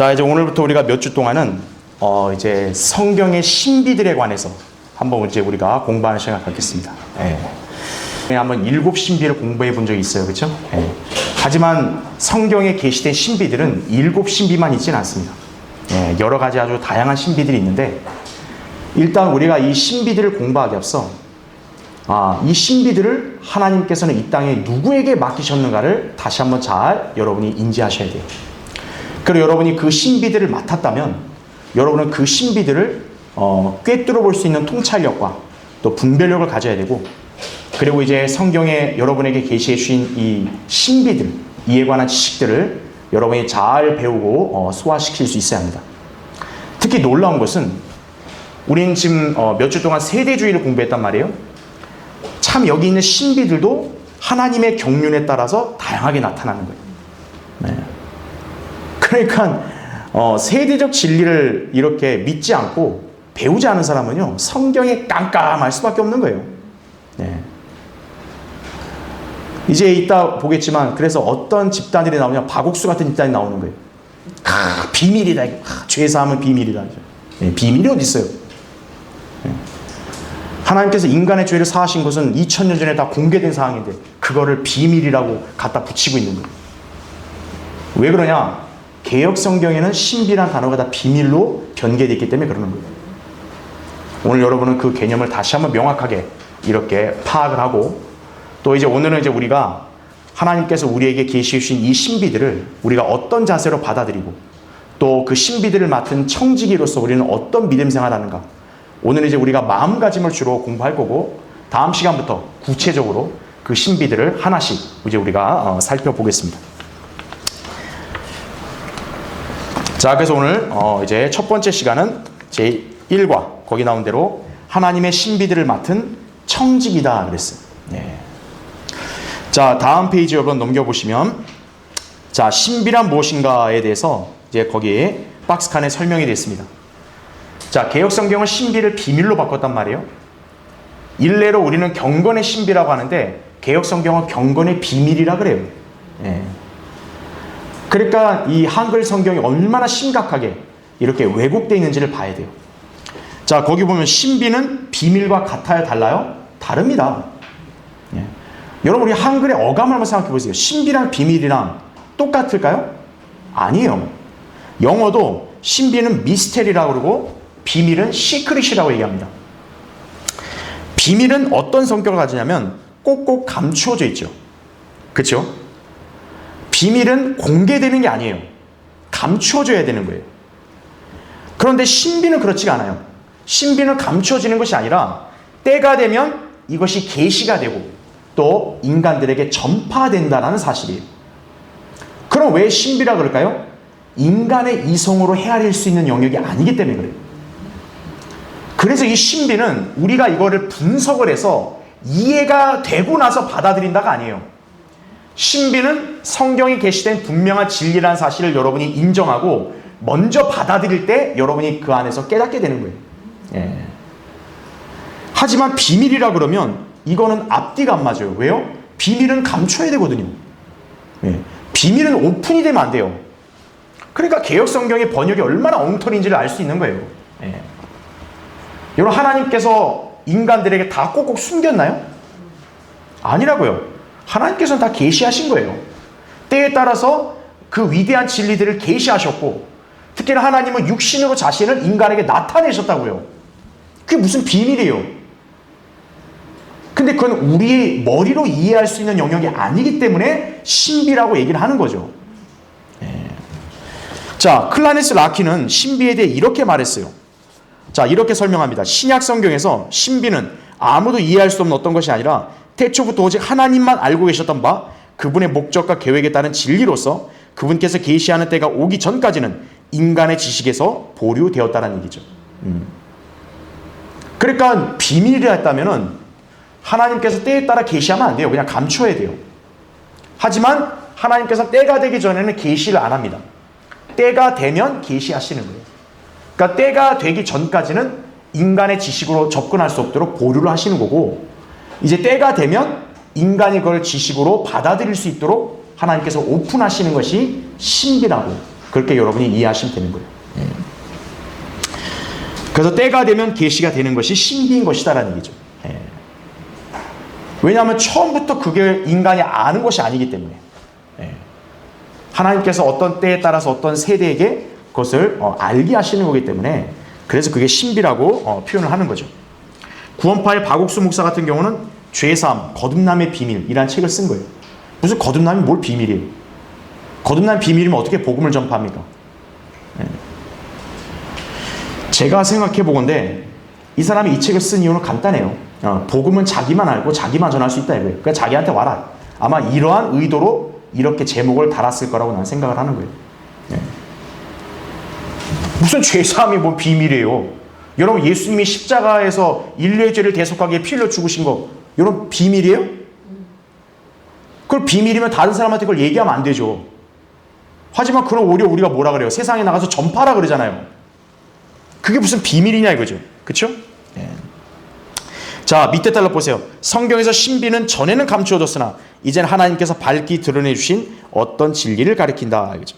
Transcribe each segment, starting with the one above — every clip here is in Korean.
자, 이제 오늘부터 우리가 몇 주 동안은 이제 성경의 신비들에 관해서 한번 이제 우리가 공부하는 시간을 갖겠습니다. 한번 7신비를 공부해 본 적이 있어요. 그렇죠? 하지만 성경에 게시된 신비들은 7신비만 있지는 않습니다. 여러 가지 아주 다양한 신비들이 있는데, 일단 우리가 이 신비들을 공부하기 앞서 이 신비들을 하나님께서는 이 땅에 누구에게 맡기셨는가를 다시 한번 잘 여러분이 인지하셔야 돼요. 그리고 여러분이 그 신비들을 맡았다면 여러분은 그 신비들을 꿰뚫어 볼 수 있는 통찰력과 또 분별력을 가져야 되고, 그리고 이제 성경에 여러분에게 계시해 주신 이 신비들, 이에 관한 지식들을 여러분이 잘 배우고 소화시킬 수 있어야 합니다. 특히 놀라운 것은 우리는 지금 몇 주 동안 세대주의를 공부했단 말이에요. 참 여기 있는 신비들도 하나님의 경륜에 따라서 다양하게 나타나는 거예요. 그러니까 세대적 진리를 이렇게 믿지 않고 배우지 않은 사람은요, 성경에 깜깜할 수밖에 없는 거예요. 이제 이따 보겠지만, 그래서 어떤 집단들이 나오냐, 박옥수 같은 집단이 나오는 거예요. 비밀이다. 죄사함은 비밀이다. 비밀이 어디 있어요? 하나님께서 인간의 죄를 사하신 것은 2000년 전에 다 공개된 사항인데 그거를 비밀이라고 갖다 붙이고 있는 거예요. 왜 그러냐? 개역 성경에는 신비란 단어가 다 비밀로 변개되어 있기 때문에 그러는 거예요. 오늘 여러분은 그 개념을 다시 한번 명확하게 이렇게 파악을 하고, 또 이제 오늘은 이제 우리가 하나님께서 우리에게 계시해 주신 이 신비들을 우리가 어떤 자세로 받아들이고, 또 그 신비들을 맡은 청지기로서 우리는 어떤 믿음 생활하는가, 오늘 이제 우리가 마음가짐을 주로 공부할 거고, 다음 시간부터 구체적으로 그 신비들을 하나씩 이제 우리가 살펴보겠습니다. 자, 그래서 오늘 이제 첫 번째 시간은 제 1과 거기 나온 대로 하나님의 신비들을 맡은 청지기다 그랬어요. 자, 다음 페이지 여러분 넘겨보시면, 자, 신비란 무엇인가에 대해서 이제 거기에 박스 칸에 설명이 되어 있습니다. 자, 개역 성경은 신비를 비밀로 바꿨단 말이에요. 일례로 우리는 경건의 신비라고 하는데 개역 성경은 경건의 비밀이라 그래요. 그러니까 이 한글 성경이 얼마나 심각하게 이렇게 왜곡되어 있는지를 봐야 돼요. 자, 거기 보면 신비는 비밀과 같아요, 달라요? 다릅니다. 여러분, 우리 한글의 어감을 한번 생각해 보세요. 신비랑 비밀이랑 똑같을까요? 아니에요. 영어도 신비는 미스테리라고 그러고 비밀은 시크릿이라고 얘기합니다. 비밀은 어떤 성격을 가지냐면 꼭꼭 감추어져 있죠. 그렇죠? 비밀은 공개되는 게 아니에요. 감추어져야 되는 거예요. 그런데 신비는 그렇지가 않아요. 신비는 감추어지는 것이 아니라 때가 되면 이것이 계시가 되고 또 인간들에게 전파된다는 사실이에요. 그럼 왜 신비라 그럴까요? 인간의 이성으로 헤아릴 수 있는 영역이 아니기 때문에 그래요. 그래서 이 신비는 우리가 이거를 분석을 해서 이해가 되고 나서 받아들인다가 아니에요. 신비는 성경에 게시된 분명한 진리라는 사실을 여러분이 인정하고 먼저 받아들일 때 여러분이 그 안에서 깨닫게 되는 거예요. 하지만 비밀이라 그러면 이거는 앞뒤가 안 맞아요. 왜요? 비밀은 감춰야 되거든요. 비밀은 오픈이 되면 안 돼요. 그러니까 개역 성경의 번역이 얼마나 엉터리인지를 알 수 있는 거예요. 여러분, 하나님께서 인간들에게 다 꼭꼭 숨겼나요? 아니라고요. 하나님께서는 다 계시하신 거예요. 때에 따라서 그 위대한 진리들을 계시하셨고, 특히나 하나님은 육신으로 자신을 인간에게 나타내셨다고요. 그게 무슨 비밀이에요? 근데 그건 우리의 머리로 이해할 수 있는 영역이 아니기 때문에 신비라고 얘기를 하는 거죠. 자, 클라네스 라키는 신비에 대해 이렇게 말했어요. 자, 이렇게 설명합니다. 신약 성경에서 신비는 아무도 이해할 수 없는 어떤 것이 아니라 태초부터 오직 하나님만 알고 계셨던 바 그분의 목적과 계획에 따른 진리로서 그분께서 계시하는 때가 오기 전까지는 인간의 지식에서 보류되었다는 얘기죠. 그러니까 비밀이라 했다면은 하나님께서 때에 따라 계시하면 안 돼요. 그냥 감춰야 돼요. 하지만 하나님께서 때가 되기 전에는 계시를 안 합니다. 때가 되면 계시하시는 거예요. 그러니까 때가 되기 전까지는 인간의 지식으로 접근할 수 없도록 보류를 하시는 거고, 이제 때가 되면 인간이 그걸 지식으로 받아들일 수 있도록 하나님께서 오픈하시는 것이 신비라고 그렇게 여러분이 이해하시면 되는 거예요. 그래서 때가 되면 계시가 되는 것이 신비인 것이다라는 얘기죠. 왜냐하면 처음부터 그게 인간이 아는 것이 아니기 때문에 하나님께서 어떤 때에 따라서 어떤 세대에게 그것을 알게 하시는 거기 때문에 그래서 그게 신비라고 표현을 하는 거죠. 구원파의 박옥수 목사 같은 경우는 죄사함, 거듭남의 비밀이라는 책을 쓴 거예요. 무슨 거듭남이 뭘 비밀이에요? 거듭남 비밀이면 어떻게 복음을 전파합니까? 제가 생각해 보건데 이 사람이 이 책을 쓴 이유는 간단해요. 복음은 자기만 알고 자기만 전할 수 있다 이거예요. 그러니까 자기한테 와라. 아마 이러한 의도로 이렇게 제목을 달았을 거라고 나는 생각을 하는 거예요. 무슨 죄사함이 뭐 비밀이에요. 여러분 예수님이 십자가에서 인류의 죄를 대속하기 위해 피 흘려 죽으신 거 여러분 비밀이에요? 그걸 비밀이면 다른 사람한테 그걸 얘기하면 안 되죠. 하지만 그럼 오히려 우리가 뭐라 그래요? 세상에 나가서 전파라 그러잖아요. 그게 무슨 비밀이냐 이거죠. 그렇죠? 자, 밑에 달러 보세요. 성경에서 신비는 전에는 감추어졌으나 이제는 하나님께서 밝히 드러내 주신 어떤 진리를 가리킨다 이거죠.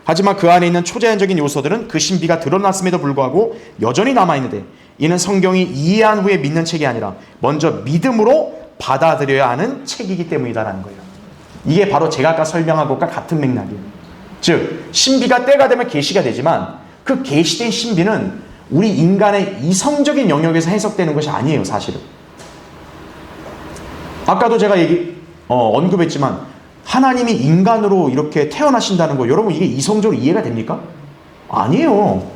하지만 그 안에 있는 초자연적인 요소들은 그 신비가 드러났음에도 불구하고 여전히 남아있는데 이는 성경이 이해한 후에 믿는 책이 아니라 먼저 믿음으로 받아들여야 하는 책이기 때문이다라는 거예요. 이게 바로 제가 아까 설명한 것과 같은 맥락이에요. 즉 신비가 때가 되면 계시가 되지만 그 계시된 신비는 우리 인간의 이성적인 영역에서 해석되는 것이 아니에요. 사실은 아까도 제가 언급했지만 하나님이 인간으로 이렇게 태어나신다는 거 여러분 이게 이성적으로 이해가 됩니까? 아니에요.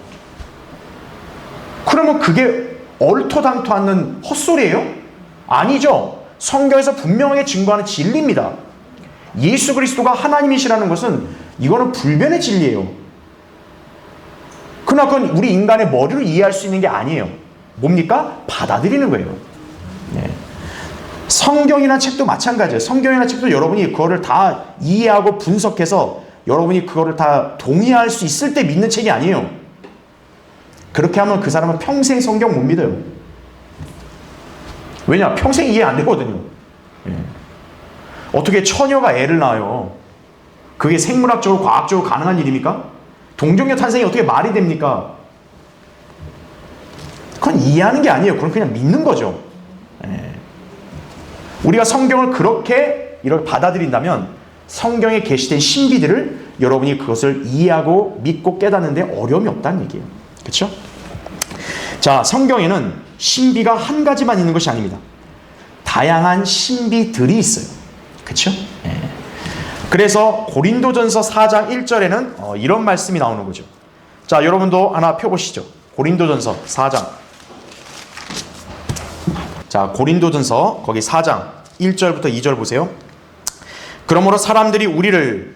그러면 그게 얼토당토 않는 헛소리예요? 아니죠. 성경에서 분명하게 증거하는 진리입니다. 예수 그리스도가 하나님이시라는 것은 이거는 불변의 진리예요. 그러나 그건 우리 인간의 머리로 이해할 수 있는 게 아니에요. 뭡니까? 받아들이는 거예요. 성경이나 책도 마찬가지예요. 성경이나 책도 여러분이 그거를 다 이해하고 분석해서 여러분이 그거를 다 동의할 수 있을 때 믿는 책이 아니에요. 그렇게 하면 그 사람은 평생 성경 못 믿어요. 왜냐? 평생 이해 안 되거든요. 어떻게 처녀가 애를 낳아요? 그게 생물학적으로 과학적으로 가능한 일입니까? 동정녀 탄생이 어떻게 말이 됩니까? 그건 이해하는 게 아니에요. 그건 그냥 믿는 거죠. 우리가 성경을 그렇게 이렇게 받아들인다면 성경에 게시된 신비들을 여러분이 그것을 이해하고 믿고 깨닫는데 어려움이 없다는 얘기예요. 그렇죠? 자, 성경에는 신비가 한 가지만 있는 것이 아닙니다. 다양한 신비들이 있어요. 그렇죠? 그래서 고린도전서 4장 1절에는 이런 말씀이 나오는 거죠. 자, 여러분도 하나 펴보시죠. 고린도전서 4장. 자, 고린도전서 거기 4장 1절부터 2절 보세요. 그러므로 사람들이 우리를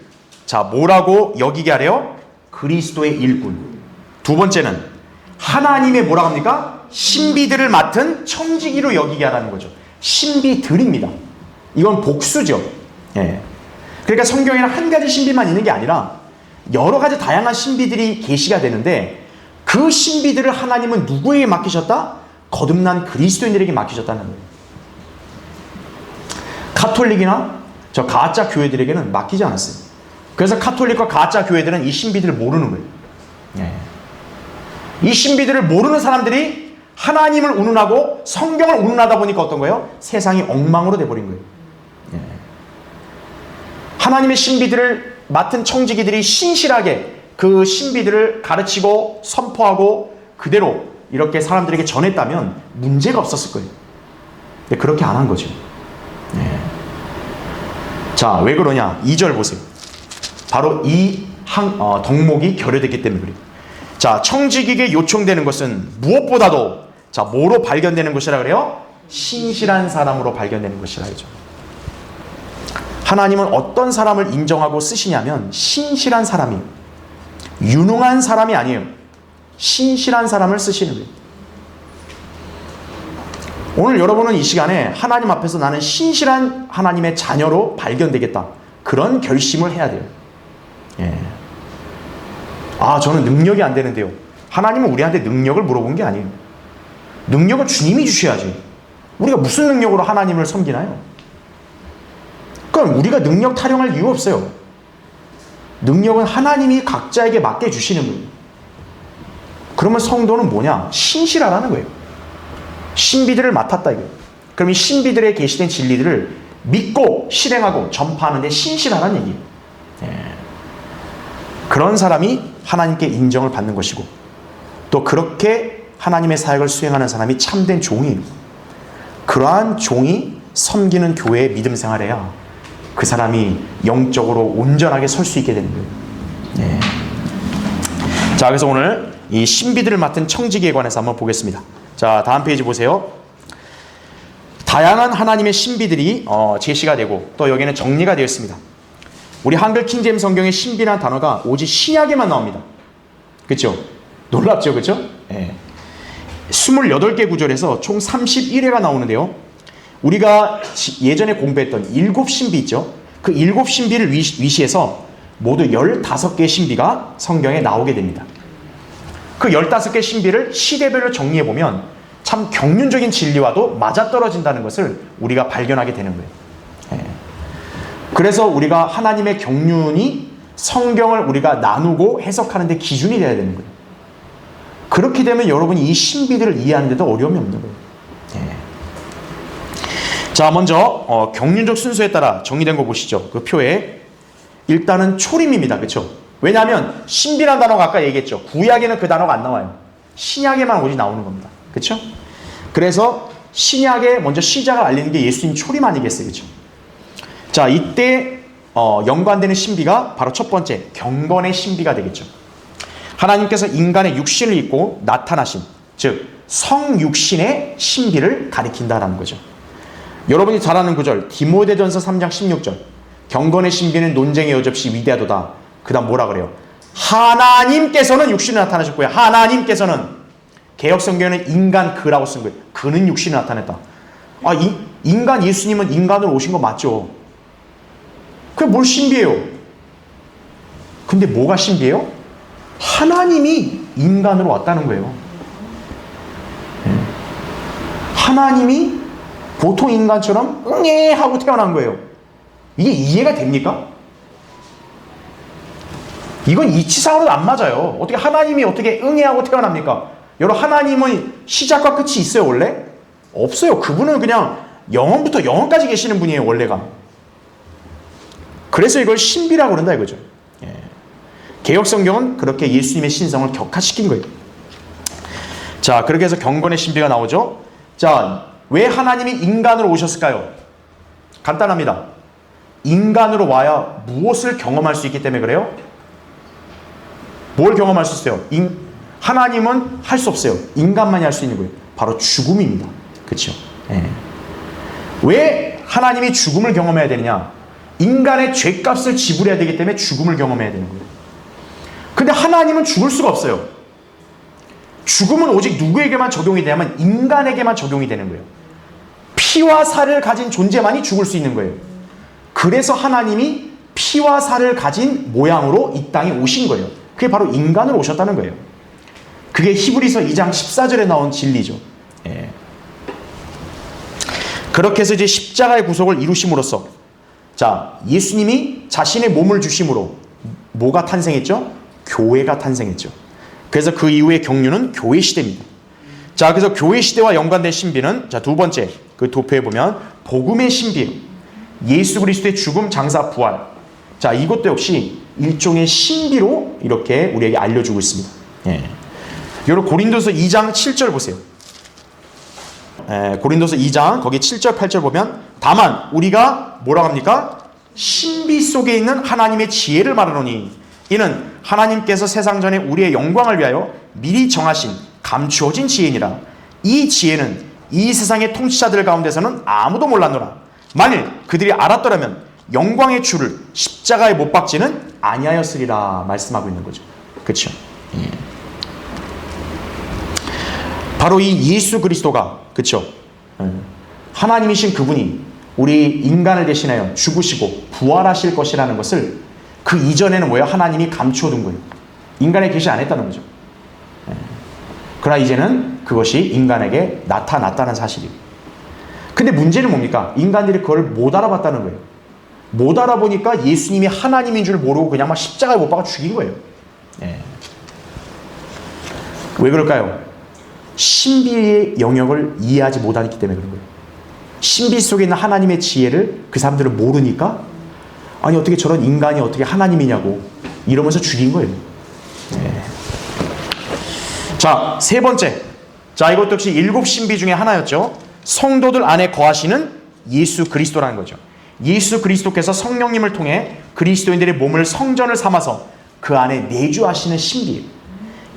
뭐라고 여기게 하래요? 그리스도의 일꾼. 두 번째는 하나님의 뭐라고 합니까? 신비들을 맡은 청지기로 여기게 하라는 거죠. 신비들입니다. 이건 복수죠. 그러니까 성경에는 한 가지 신비만 있는 게 아니라 여러 가지 다양한 신비들이 계시가 되는데 그 신비들을 하나님은 누구에게 맡기셨다? 거듭난 그리스도인들에게 맡기셨다는 거예요. 카톨릭이나 저 가짜 교회들에게는 맡기지 않았어요. 그래서 카톨릭과 가짜 교회들은 이 신비들을 모르는 거예요. 이 신비들을 모르는 사람들이 하나님을 운운하고 성경을 운운하다 보니까 어떤 거예요? 세상이 엉망으로 돼버린 거예요. 하나님의 신비들을 맡은 청지기들이 신실하게 그 신비들을 가르치고 선포하고 그대로 이렇게 사람들에게 전했다면 문제가 없었을 거예요. 근데 그렇게 안 한 거죠. 자, 왜 그러냐? 2절 보세요. 바로 이 덕목이 결여됐기 때문에 그래요. 자, 청지기에게 요청되는 것은 무엇보다도 뭐로 발견되는 것이라 그래요? 신실한 사람으로 발견되는 것이라 하죠. 하나님은 어떤 사람을 인정하고 쓰시냐면 신실한 사람이, 유능한 사람이 아니에요. 신실한 사람을 쓰시는 거예요. 오늘 여러분은 이 시간에 하나님 앞에서 나는 신실한 하나님의 자녀로 발견되겠다. 그런 결심을 해야 돼요. 저는 능력이 안 되는데요. 하나님은 우리한테 능력을 물어본 게 아니에요. 능력은 주님이 주셔야지. 우리가 무슨 능력으로 하나님을 섬기나요? 그럼 우리가 능력 타령할 이유 없어요. 능력은 하나님이 각자에게 맡겨 주시는 거예요. 그러면 성도는 뭐냐? 신실하라는 거예요. 신비들을 맡았다 이거예요. 그럼 이 신비들의 계시된 진리들을 믿고 실행하고 전파하는 데 신실하라는 얘기예요. 그런 사람이 하나님께 인정을 받는 것이고, 또 그렇게 하나님의 사역을 수행하는 사람이 참된 종이에요. 그러한 종이 섬기는 교회의 믿음 생활해야 그 사람이 영적으로 온전하게 설 수 있게 되는 거예요. 자, 그래서 오늘 이 신비들을 맡은 청지기에 관해서 한번 보겠습니다. 자, 다음 페이지 보세요. 다양한 하나님의 신비들이 제시가 되고, 또 여기는 정리가 되어 있습니다. 우리 한글 킹제임 성경의 신비라는 단어가 오직 신약에만 나옵니다. 그렇죠? 놀랍죠? 그렇죠? 28개 구절에서 총 31회가 나오는데요. 우리가 예전에 공부했던 7신비 있죠? 그 7신비를 위시해서 모두 15개의 신비가 성경에 나오게 됩니다. 그 15개 신비를 시대별로 정리해보면 참 경륜적인 진리와도 맞아떨어진다는 것을 우리가 발견하게 되는 거예요. 그래서 우리가 하나님의 경륜이 성경을 우리가 나누고 해석하는 데 기준이 돼야 되는 거예요. 그렇게 되면 여러분이 이 신비들을 이해하는 데도 어려움이 없는 거예요. 자, 먼저 경륜적 순서에 따라 정리된 거 보시죠. 그 표에 일단은 초림입니다. 그렇죠? 왜냐하면 신비란 단어가 아까 얘기했죠. 구약에는 그 단어가 안 나와요. 신약에만 오직 나오는 겁니다. 그렇죠? 그래서 신약에 먼저 시작을 알리는 게 예수님 초림 아니겠어요? 그렇죠? 자, 이때 연관되는 신비가 바로 첫 번째 경건의 신비가 되겠죠. 하나님께서 인간의 육신을 입고 나타나신, 즉 성육신의 신비를 가리킨다라는 거죠. 여러분이 잘 아는 구절 디모데전서 3장 16절, 경건의 신비는 논쟁의 여접시 위대하도다. 그 다음 뭐라 그래요? 하나님께서는 육신을 나타나셨고요. 하나님께서는, 개역성경에는 인간 그라고 쓴 거예요. 그는 육신을 나타냈다. 인간 예수님은 인간으로 오신 거 맞죠? 그게 뭘 신비해요? 근데 뭐가 신비해요? 하나님이 인간으로 왔다는 거예요. 하나님이 보통 인간처럼 응애 하고 태어난 거예요. 이게 이해가 됩니까? 이건 이치상으로도 안 맞아요. 어떻게 하나님이 어떻게 응애하고 태어납니까? 여러분, 하나님은 시작과 끝이 있어요, 원래? 없어요. 그분은 그냥 영원부터 영원까지 계시는 분이에요, 원래가. 그래서 이걸 신비라고 그런다 이거죠. 개역성경은 그렇게 예수님의 신성을 격화시킨 거예요. 자, 그렇게 해서 경건의 신비가 나오죠. 자, 왜 하나님이 인간으로 오셨을까요? 간단합니다. 인간으로 와야 무엇을 경험할 수 있기 때문에 그래요? 뭘 경험할 수 있어요? 하나님은 할 수 없어요. 인간만이 할 수 있는 거예요. 바로 죽음입니다. 그렇죠? 왜 하나님이 죽음을 경험해야 되느냐? 인간의 죄값을 지불해야 되기 때문에 죽음을 경험해야 되는 거예요. 근데 하나님은 죽을 수가 없어요. 죽음은 오직 누구에게만 적용이 되냐면 인간에게만 적용이 되는 거예요. 피와 살을 가진 존재만이 죽을 수 있는 거예요. 그래서 하나님이 피와 살을 가진 모양으로 이 땅에 오신 거예요. 그게 바로 인간으로 오셨다는 거예요. 그게 히브리서 2장 14절에 나온 진리죠. 그렇게 해서 이제 십자가의 구속을 이루심으로써, 자, 예수님이 자신의 몸을 주심으로 뭐가 탄생했죠? 교회가 탄생했죠. 그래서 그 이후의 경륜은 교회 시대입니다. 자, 그래서 교회 시대와 연관된 신비는, 자, 두 번째 그 도표에 보면 복음의 신비, 예수 그리스도의 죽음, 장사, 부활. 자, 이것도 역시 일종의 신비로 이렇게 우리에게 알려주고 있습니다. 여러분, 고린도서 2장 7절 보세요. 고린도서 2장 거기 7절 8절 보면, 다만 우리가 뭐라고 합니까? 신비 속에 있는 하나님의 지혜를 말하노니 이는 하나님께서 세상 전에 우리의 영광을 위하여 미리 정하신 감추어진 지혜니라. 이 지혜는 이 세상의 통치자들 가운데서는 아무도 몰랐노라. 만일 그들이 알았더라면 영광의 주를 십자가에 못 박지는 아니하였으리라 말씀하고 있는 거죠. 그렇죠? 바로 이 예수 그리스도가, 그렇죠? 하나님이신 그분이 우리 인간을 대신하여 죽으시고 부활하실 것이라는 것을 그 이전에는 뭐예요? 하나님이 감추어둔 거예요. 인간에 계시 안 했다는 거죠. 그러나 이제는 그것이 인간에게 나타났다는 사실이에요. 근데 문제는 뭡니까? 인간들이 그걸 못 알아봤다는 거예요. 못 알아보니까 예수님이 하나님인 줄 모르고 그냥 막 십자가에 못 박아 죽인 거예요. 예. 왜 그럴까요? 신비의 영역을 이해하지 못하기 때문에 그런 거예요. 신비 속에 있는 하나님의 지혜를 그 사람들은 모르니까 아니 어떻게 저런 인간이 어떻게 하나님이냐고 이러면서 죽인 거예요. 예. 자, 세 번째. 자, 이것도 역시 일곱 신비 중에 하나였죠. 성도들 안에 거하시는 예수 그리스도라는 거죠. 예수 그리스도께서 성령님을 통해 그리스도인들의 몸을 성전을 삼아서 그 안에 내주하시는 신비예요.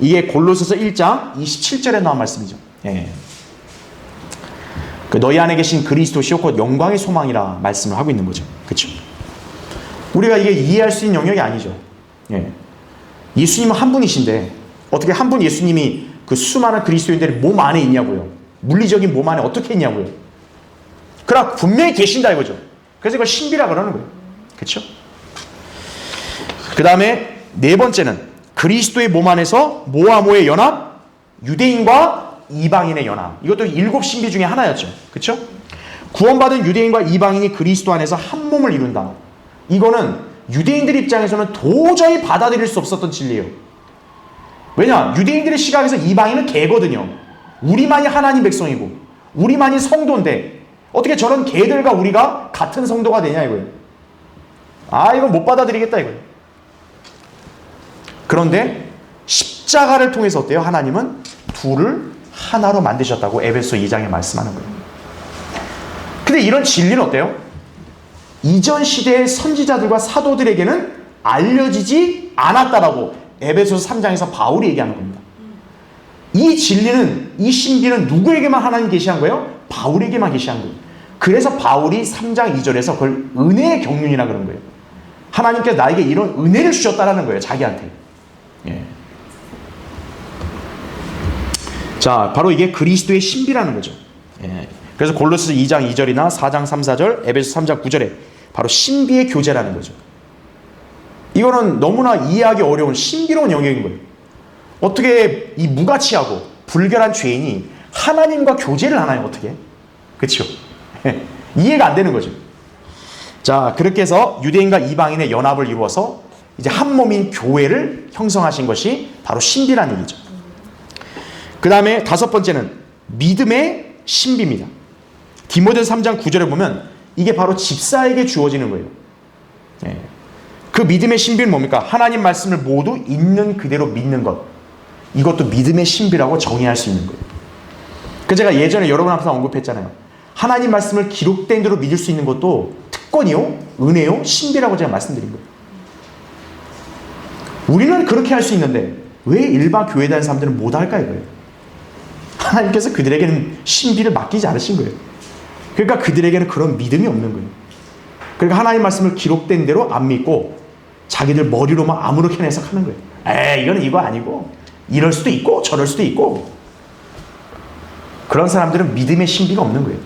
이게 골로새서 1장 27절에 나온 말씀이죠. 예. 그 너희 안에 계신 그리스도시요 곧 영광의 소망이라 말씀을 하고 있는 거죠. 그렇죠? 우리가 이게 이해할 수 있는 영역이 아니죠. 예. 예수님은 한 분이신데 어떻게 한 분 예수님이 그 수많은 그리스도인들의 몸 안에 있냐고요. 물리적인 몸 안에 어떻게 있냐고요. 그러나 분명히 계신다 이거죠. 그래서 이걸 신비라 그러는 거예요. 그렇죠? 그 다음에 네 번째는 그리스도의 몸 안에서 모와 모의 연합, 유대인과 이방인의 연합. 이것도 일곱 신비 중에 하나였죠. 그렇죠? 구원받은 유대인과 이방인이 그리스도 안에서 한 몸을 이룬다. 이거는 유대인들 입장에서는 도저히 받아들일 수 없었던 진리예요. 왜냐? 유대인들의 시각에서 이방인은 개거든요. 우리만이 하나님 백성이고 우리만이 성도인데 어떻게 저런 개들과 우리가 같은 성도가 되냐 이거예요. 아, 이건 못 받아들이겠다 이거예요. 그런데 십자가를 통해서 어때요? 하나님은 둘을 하나로 만드셨다고 에베소 2장에 말씀하는 거예요. 근데 이런 진리는 어때요? 이전 시대의 선지자들과 사도들에게는 알려지지 않았다라고 에베소서 3장에서 바울이 얘기하는 겁니다. 이 진리는, 이 신비는 누구에게만 하나님 계시한 거예요? 바울에게만 계시한 거예요. 그래서 바울이 3장 2절에서 그걸 은혜의 경륜이라 그런 거예요. 하나님께서 나에게 이런 은혜를 주셨다라는 거예요. 자기한테. 예. 자, 바로 이게 그리스도의 신비라는 거죠. 예. 그래서 골로새 2장 2절이나 4장 3, 4절, 에베소 3장 9절에 바로 신비의 교제라는 거죠. 이거는 너무나 이해하기 어려운 신비로운 영역인 거예요. 어떻게 이 무가치하고 불결한 죄인이 하나님과 교제를 하나요? 어떻게? 그렇죠? 이해가 안 되는 거죠. 자, 그렇게 해서 유대인과 이방인의 연합을 이루어서 이제 한 몸인 교회를 형성하신 것이 바로 신비란 얘기죠. 그 다음에 다섯 번째는 믿음의 신비입니다. 디모데서 3장 9절에 보면 이게 바로 집사에게 주어지는 거예요. 예. 그 믿음의 신비는 뭡니까? 하나님 말씀을 모두 있는 그대로 믿는 것. 이것도 믿음의 신비라고 정의할 수 있는 거예요. 그 제가 예전에 여러분 앞에서 언급했잖아요. 하나님 말씀을 기록된 대로 믿을 수 있는 것도 특권이요, 은혜요, 신비라고 제가 말씀드린 거예요. 우리는 그렇게 할 수 있는데 왜 일반 교회 다니는 사람들은 못 할까 이거예요. 하나님께서 그들에게는 신비를 맡기지 않으신 거예요. 그러니까 그들에게는 그런 믿음이 없는 거예요. 그러니까 하나님 말씀을 기록된 대로 안 믿고 자기들 머리로만 아무렇게나 해석하는 거예요. 에이, 이거는 이거 아니고 이럴 수도 있고 저럴 수도 있고. 그런 사람들은 믿음의 신비가 없는 거예요.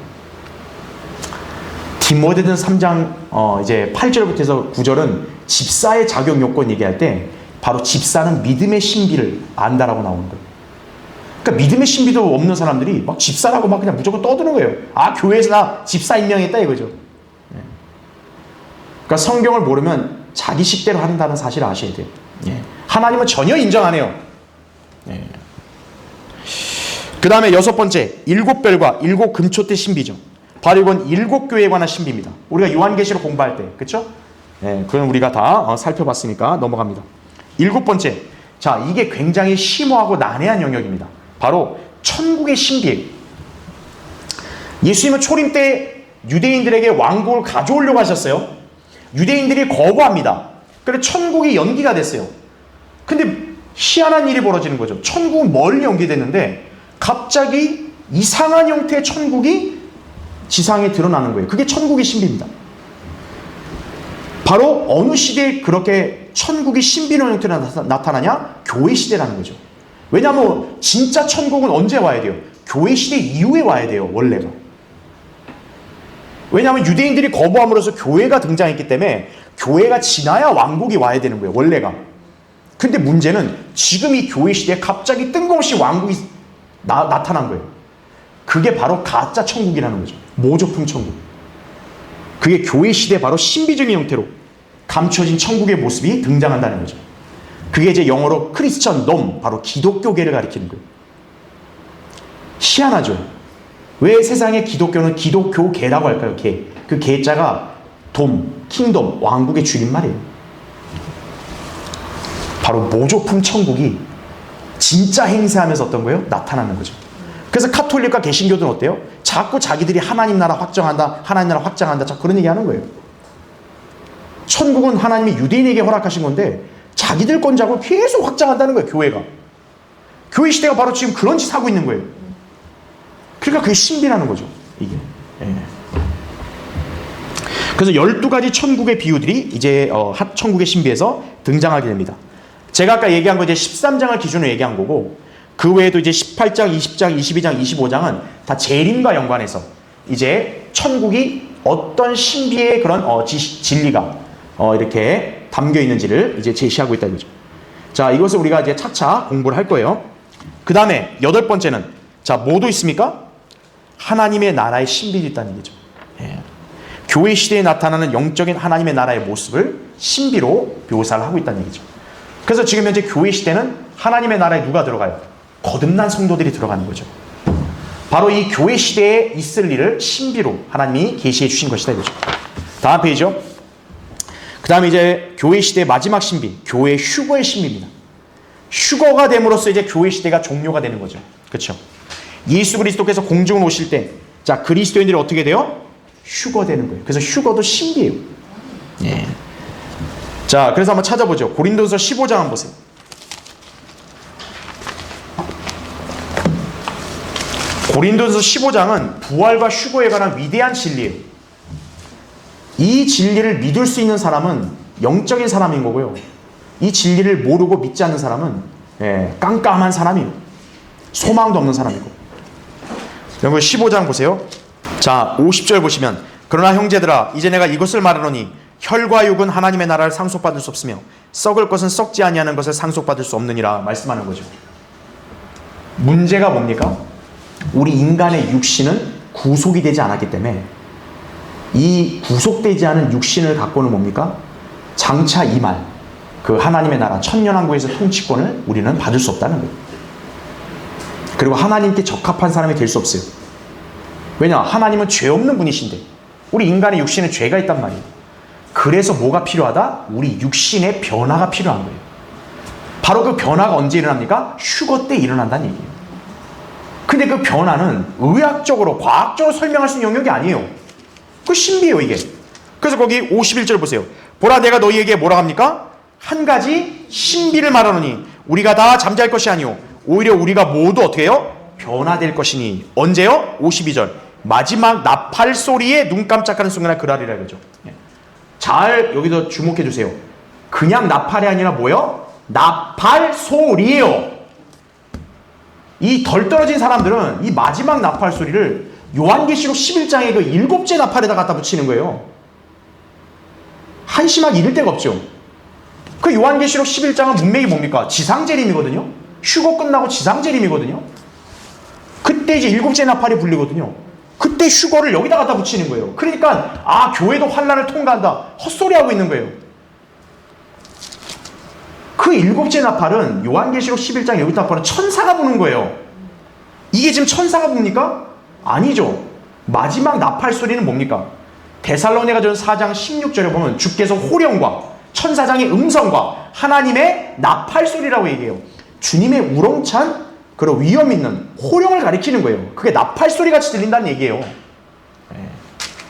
디모데전서 3장 이제 8절부터 해서 9절은 집사의 자격 요건 얘기할 때 바로 집사는 믿음의 신비를 안다라고 나오는 거예요. 그러니까 믿음의 신비도 없는 사람들이 막 집사라고 막 그냥 무조건 떠드는 거예요. 아, 교회에서 나 집사 임명했다 이거죠. 그러니까 성경을 모르면 자기 식대로 한다는 사실을 아셔야 돼요. 하나님은 전혀 인정 안 해요. 그 다음에 여섯 번째, 일곱 별과 일곱 금초대 신비죠. 바로 이건 일곱 교회에 관한 신비입니다. 우리가 요한계시록 공부할 때, 그렇죠? 그건 우리가 다 살펴봤으니까 넘어갑니다. 일곱 번째, 자, 이게 굉장히 심오하고 난해한 영역입니다. 바로 천국의 신비예요. 예수님은 초림 때 유대인들에게 왕국을 가져오려고 하셨어요. 유대인들이 거부합니다. 그래서 천국이 연기가 됐어요. 근데 희한한 일이 벌어지는 거죠. 천국은 멀리 연기됐는데 갑자기 이상한 형태의 천국이 지상에 드러나는 거예요. 그게 천국의 신비입니다. 바로 어느 시대에 그렇게 천국이 신비로운 형태로 나타나냐? 교회 시대라는 거죠. 왜냐하면 진짜 천국은 언제 와야 돼요? 교회 시대 이후에 와야 돼요. 원래가. 왜냐하면 유대인들이 거부함으로써 교회가 등장했기 때문에 교회가 지나야 왕국이 와야 되는 거예요. 원래가. 근데 문제는 지금 이 교회 시대에 갑자기 뜬금없이 왕국이 나타난 거예요. 그게 바로 가짜 천국이라는 거죠. 모조품 천국. 그게 교회 시대 바로 신비적인 형태로 감춰진 천국의 모습이 등장한다는 거죠. 그게 이제 영어로 크리스천 놈, 바로 기독교계를 가리키는 거예요. 희한하죠. 왜 세상의 기독교는 기독교계라고 할까요? 계. 그 계자가 돔, 킹덤, 왕국의 줄임말이에요. 바로 모조품 천국이 진짜 행세하면서 어떤 거예요? 나타나는 거죠. 그래서 카톨릭과 개신교들은 어때요? 자꾸 자기들이 하나님 나라 확정한다, 하나님 나라 확장한다, 자꾸 그런 얘기 하는 거예요. 천국은 하나님이 유대인에게 허락하신 건데 자기들 건 자꾸 계속 확장한다는 거예요, 교회가. 교회 시대가 바로 지금 그런 짓 하고 있는 거예요. 그러니까 그게 신비라는 거죠, 이게. 예. 그래서 12가지 천국의 비유들이 이제 천국의 신비에서 등장하게 됩니다. 제가 아까 얘기한 거 이제 13장을 기준으로 얘기한 거고, 그 외에도 이제 18장, 20장, 22장, 25장은 다 재림과 연관해서 이제 천국이 어떤 신비의 그런 진리가 이렇게 담겨 있는지를 이제 제시하고 있다는 거죠. 자, 이것을 우리가 이제 차차 공부를 할 거예요. 그 다음에 8번째는, 자, 뭐도 있습니까? 하나님의 나라의 신비도 있다는 얘기죠. 예. 교회 시대에 나타나는 영적인 하나님의 나라의 모습을 신비로 묘사를 하고 있다는 얘기죠. 그래서 지금 현재 교회 시대는 하나님의 나라에 누가 들어가요? 거듭난 성도들이 들어가는 거죠. 바로 이 교회 시대에 있을 일을 신비로 하나님이 계시해 주신 것이다 이거죠. 다음 페이지요. 그 다음에 이제 교회 시대의 마지막 신비, 교회 휴거의 신비입니다. 휴거가 됨으로써 이제 교회 시대가 종료가 되는 거죠. 그렇죠? 예수 그리스도께서 공중으로 오실 때, 자, 그리스도인들이 어떻게 돼요? 휴거되는 거예요. 그래서 휴거도 신비예요. 예. 자, 그래서 한번 찾아보죠. 고린도서 15장 한번 보세요. 고린도서 15장은 부활과 휴거에 관한 위대한 진리예요. 이 진리를 믿을 수 있는 사람은 영적인 사람인 거고요. 이 진리를 모르고 믿지 않는 사람은 깜깜한 사람이에요. 소망도 없는 사람이고. 여러분 15장 보세요. 자, 50절 보시면, 그러나 형제들아 이제 내가 이것을 말하노니 혈과 육은 하나님의 나라를 상속받을 수 없으며 썩을 것은 썩지 아니하는 것을 상속받을 수 없느니라 말씀하는 거죠. 문제가 뭡니까? 우리 인간의 육신은 구속이 되지 않았기 때문에 이 구속되지 않은 육신을 갖고는 뭡니까? 장차 이 말, 그 하나님의 나라 천년왕국에서 통치권을 우리는 받을 수 없다는 거예요. 그리고 하나님께 적합한 사람이 될 수 없어요. 왜냐? 하나님은 죄 없는 분이신데 우리 인간의 육신에 죄가 있단 말이에요. 그래서 뭐가 필요하다? 우리 육신의 변화가 필요한 거예요. 바로 그 변화가 언제 일어납니까? 휴거 때 일어난다는 얘기예요. 근데 그 변화는 의학적으로, 과학적으로 설명할 수 있는 영역이 아니에요. 그 신비예요, 이게. 그래서 거기 51절 보세요. 보라, 내가 너희에게 뭐라 합니까? 한 가지 신비를 말하노니 우리가 다 잠잘 것이 아니오 오히려 우리가 모두 어떻게 해요? 변화될 것이니. 언제요? 52절. 마지막 나팔 소리에 눈 깜짝하는 순간에 그라리라 그러죠. 잘 여기서 주목해 주세요. 그냥 나팔이 아니라 뭐요? 나팔 소리예요. 이 덜 떨어진 사람들은 이 마지막 나팔 소리를 요한계시록 11장에 그 7째 나팔에다 갖다 붙이는 거예요. 한심하게 이를 데가 없죠. 그 요한계시록 11장은 문맥이 뭡니까? 지상재림이거든요. 휴거 끝나고 지상재림이거든요. 그때 이제 7째 나팔이 불리거든요. 그때 휴거를 여기다 갖다 붙이는 거예요. 그러니까 교회도 환난을 통과한다. 헛소리하고 있는 거예요. 그 7째 나팔은 요한계시록 11장 여기다 나팔은 천사가 부는 거예요. 이게 지금 천사가 붑니까? 아니죠. 마지막 나팔 소리는 뭡니까? 데살로니가전 4장 16절에 보면 주께서 호령과 천사장의 음성과 하나님의 나팔 소리라고 얘기해요. 주님의 우렁찬 그런 위험 있는 호령을 가리키는 거예요. 그게 나팔 소리 같이 들린다는 얘기예요.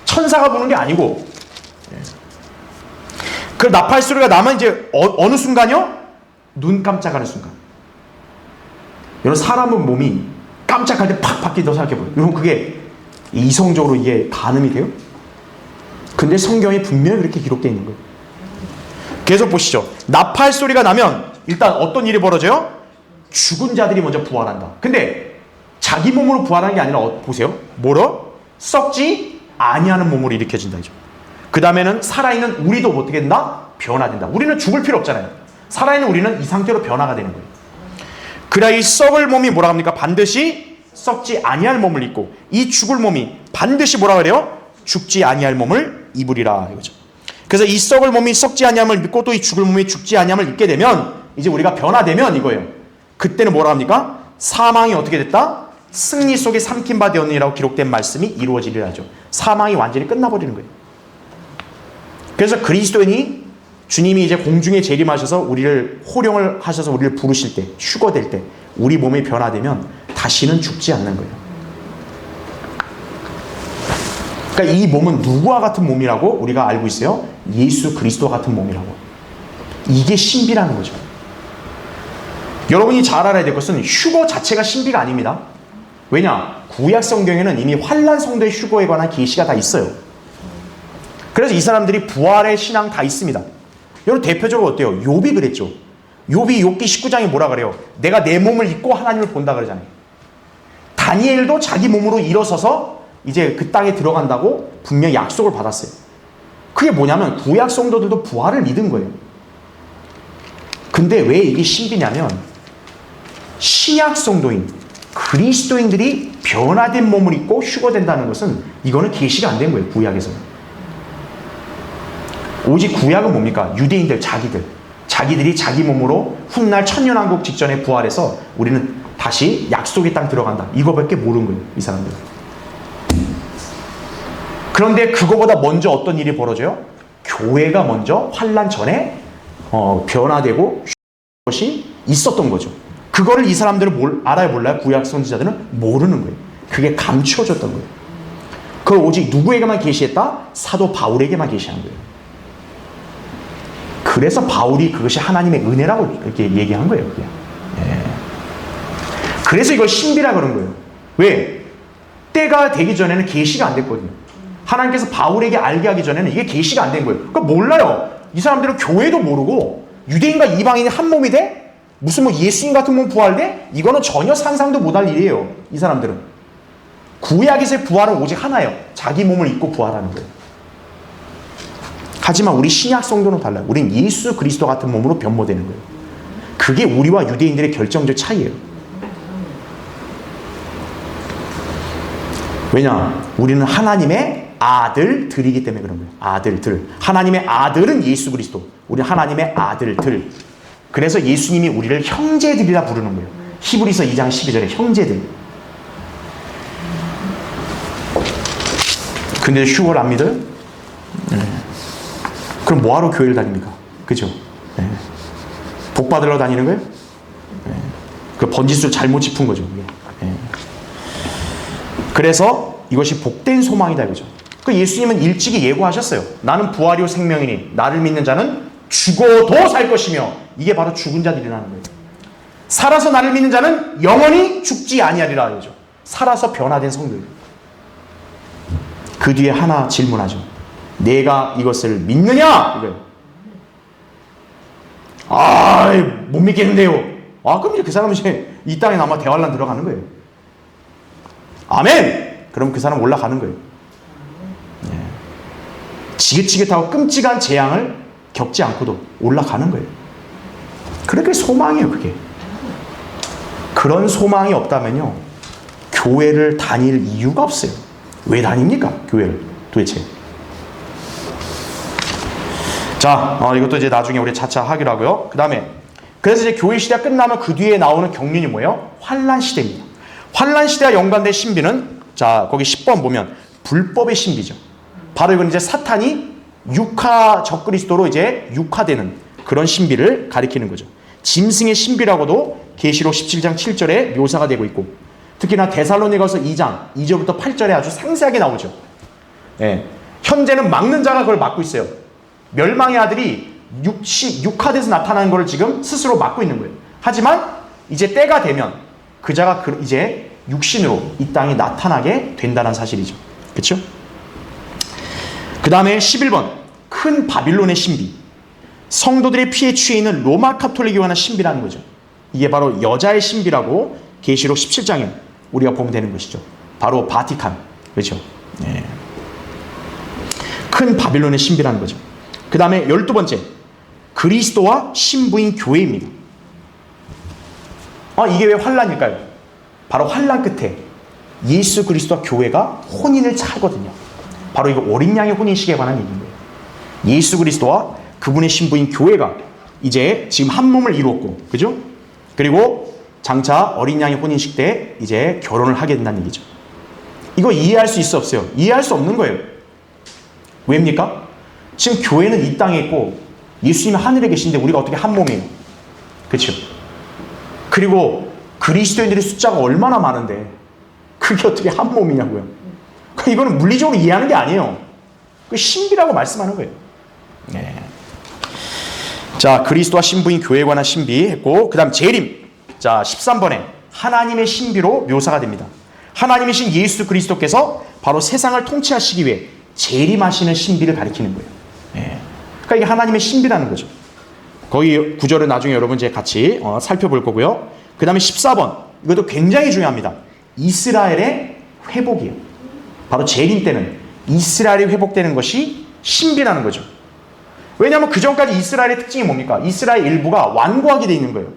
천사가 부는 게 아니고. 그 나팔 소리가 나면 이제 어느 순간이요? 눈 깜짝하는 순간. 여러분, 사람은 몸이 깜짝할 때 팍 바뀌다고 생각해봐요. 여러분, 그게 이성적으로 이게 가늠이 돼요? 근데 성경에 분명히 그렇게 기록되어 있는 거예요. 계속 보시죠. 나팔 소리가 나면 일단 어떤 일이 벌어져요? 죽은 자들이 먼저 부활한다. 근데 자기 몸으로 부활하는 게 아니라 보세요. 뭐로? 썩지 아니하는 몸으로 일으켜진다. 그 다음에는 살아있는 우리도 어떻게 된다? 변화된다. 우리는 죽을 필요 없잖아요. 살아있는 우리는 이 상태로 변화가 되는 거예요. 그래야 이 썩을 몸이 뭐라 합니까? 반드시 썩지 아니할 몸을 입고 이 죽을 몸이 반드시 뭐라 그래요? 죽지 아니할 몸을 입으리라 이거죠. 그래서 이 썩을 몸이 썩지 아니함을 믿고 또 이 죽을 몸이 죽지 아니함을 믿게 되면 이제 우리가 변화되면 이거예요. 그때는 뭐라 합니까? 사망이 어떻게 됐다? 승리 속에 삼킨 바 되었느니라고 기록된 말씀이 이루어지리라 하죠. 사망이 완전히 끝나버리는 거예요. 그래서 그리스도인이 주님이 이제 공중에 재림하셔서 우리를 호령을 하셔서 우리를 부르실 때, 휴거될 때 우리 몸이 변화되면 다시는 죽지 않는 거예요. 그러니까 이 몸은 누구와 같은 몸이라고 우리가 알고 있어요? 예수 그리스도와 같은 몸이라고. 이게 신비라는 거죠. 여러분이 잘 알아야 될 것은 휴거 자체가 신비가 아닙니다. 왜냐? 구약 성경에는 이미 환난 성도의 휴거에 관한 계시가 다 있어요. 그래서 이 사람들이 부활의 신앙 다 있습니다. 여러분 대표적으로 어때요? 욥이 그랬죠. 욥이 욥기 19장에 뭐라 그래요? 내가 내 몸을 입고 하나님을 본다 그러잖아요. 다니엘도 자기 몸으로 일어서서 이제 그 땅에 들어간다고 분명히 약속을 받았어요. 그게 뭐냐면 구약 성도들도 부활을 믿은 거예요. 근데 왜 이게 신비냐면 신약 성도인 그리스도인들이 변화된 몸을 입고 휴거된다는 것은 이거는 계시가 안 된 거예요. 구약에서는. 오직 구약은 뭡니까? 유대인들 자기들이 자기 몸으로 훗날 천년왕국 직전에 부활해서 우리는 다시 약속의 땅 들어간다. 이거밖에 모르는 거예요. 이 사람들은. 그런데 그거보다 먼저 어떤 일이 벌어져요? 교회가 먼저 환난 전에 변화되고 것이 있었던 거죠. 그거를 이 사람들은 알아요 몰라요? 구약 선지자들은 모르는 거예요. 그게 감추어졌던 거예요. 그걸 오직 누구에게만 계시했다? 사도 바울에게만 계시한 거예요. 그래서 바울이 그것이 하나님의 은혜라고 이렇게 얘기한 거예요. 그게. 예. 그래서 이걸 신비라 그런 거예요. 왜? 때가 되기 전에는 계시가 안 됐거든요. 하나님께서 바울에게 알게 하기 전에는 이게 계시가 안 된 거예요. 그러니까 몰라요. 이 사람들은 교회도 모르고 유대인과 이방인이 한 몸이 돼? 무슨 뭐 예수님 같은 몸 부활돼? 이거는 전혀 상상도 못할 일이에요. 이 사람들은. 구약에서의 부활은 오직 하나예요. 자기 몸을 입고 부활하는 거예요. 하지만 우리 신약 성도는 달라요. 우린 예수 그리스도 같은 몸으로 변모되는 거예요. 그게 우리와 유대인들의 결정적 차이예요. 왜냐? 우리는 하나님의 아들들이기 때문에 그런 거예요. 아들들. 하나님의 아들은 예수 그리스도. 우리 하나님의 아들들. 그래서 예수님이 우리를 형제들이라 부르는 거예요. 히브리서 2장 12절에 형제들. 근데 휴거를 안 믿어요? 그럼 뭐하러 교회를 다닙니까? 그죠? 네. 복 받으러 다니는 거예요? 네. 그 번지수 잘못 짚은 거죠. 네. 그래서 이것이 복된 소망이다 이거죠. 그 예수님은 일찍이 예고하셨어요. 나는 부활이요 생명이니 나를 믿는 자는 죽어도 살 것이며 이게 바로 죽은 자들이라는 거예요. 살아서 나를 믿는 자는 영원히 죽지 아니하리라 이거죠. 살아서 변화된 성도예요. 그 뒤에 하나 질문하죠. 내가 이것을 믿느냐? 이거예요. 못 믿겠는데요. 그럼 이제 그 사람은 이제 이 땅에 남아 대환란 들어가는 거예요. 아멘! 그럼 그 사람 올라가는 거예요. 네. 지긋지긋하고 끔찍한 재앙을 겪지 않고도 올라가는 거예요. 그렇게 소망이에요, 그게. 그런 소망이 없다면요, 교회를 다닐 이유가 없어요. 왜 다닙니까? 교회를 도대체. 자, 이것도 이제 나중에 우리 차차 하기로 하고요. 그 다음에, 그래서 이제 교회 시대가 끝나면 그 뒤에 나오는 경륜이 뭐예요? 환란 시대입니다. 환란 시대와 연관된 신비는, 자, 거기 10번 보면, 불법의 신비죠. 바로 이건 이제 사탄이 적그리스도로 이제 육화되는 그런 신비를 가리키는 거죠. 짐승의 신비라고도 계시록 17장 7절에 묘사가 되고 있고, 특히나 데살로니가서 2장 2절부터 8절에 아주 상세하게 나오죠. 예. 현재는 막는 자가 그걸 막고 있어요. 멸망의 아들이 육화돼서 나타나는 걸 지금 스스로 막고 있는 거예요. 하지만 이제 때가 되면 그 자가 이제 육신으로 이 땅에 나타나게 된다는 사실이죠. 그렇죠? 그 다음에 11번 큰 바빌론의 신비. 성도들의 피에 취해 있는 로마 카톨릭에 관한 신비라는 거죠. 이게 바로 여자의 신비라고 계시록 17장에 우리가 보면 되는 것이죠. 바로 바티칸. 그렇죠? 네. 큰 바빌론의 신비라는 거죠. 그 다음에 12번째 그리스도와 신부인 교회입니다. 이게 왜 환란일까요? 바로 환란 끝에 예수 그리스도와 교회가 혼인을 차거든요. 바로 이거 어린 양의 혼인식에 관한 얘기인 거예요. 예수 그리스도와 그분의 신부인 교회가 이제 지금 한 몸을 이루었고, 그죠? 그리고 장차 어린 양의 혼인식 때 이제 결혼을 하게 된다는 얘기죠. 이거 이해할 수 있어 없어요? 이해할 수 없는 거예요. 왜입니까? 지금 교회는 이 땅에 있고 예수님은 하늘에 계신데 우리가 어떻게 한 몸이에요? 그렇죠? 그리고 그리스도인들의 숫자가 얼마나 많은데 그게 어떻게 한 몸이냐고요? 이거는 물리적으로 이해하는 게 아니에요. 그 신비라고 말씀하는 거예요. 네. 자, 그리스도와 신부인 교회에 관한 신비 했고, 그 다음 재림. 자, 13번에 하나님의 신비로 묘사가 됩니다. 하나님이신 예수 그리스도께서 바로 세상을 통치하시기 위해 재림하시는 신비를 가리키는 거예요. 네. 그러니까 이게 하나님의 신비라는 거죠. 거기 구절을 나중에 여러분 이제 같이 살펴볼 거고요. 그 다음에 14번. 이것도 굉장히 중요합니다. 이스라엘의 회복이에요. 바로 재림 때는 이스라엘이 회복되는 것이 신비라는 거죠. 왜냐하면 그 전까지 이스라엘의 특징이 뭡니까? 이스라엘 일부가 완고하게 되어 있는 거예요.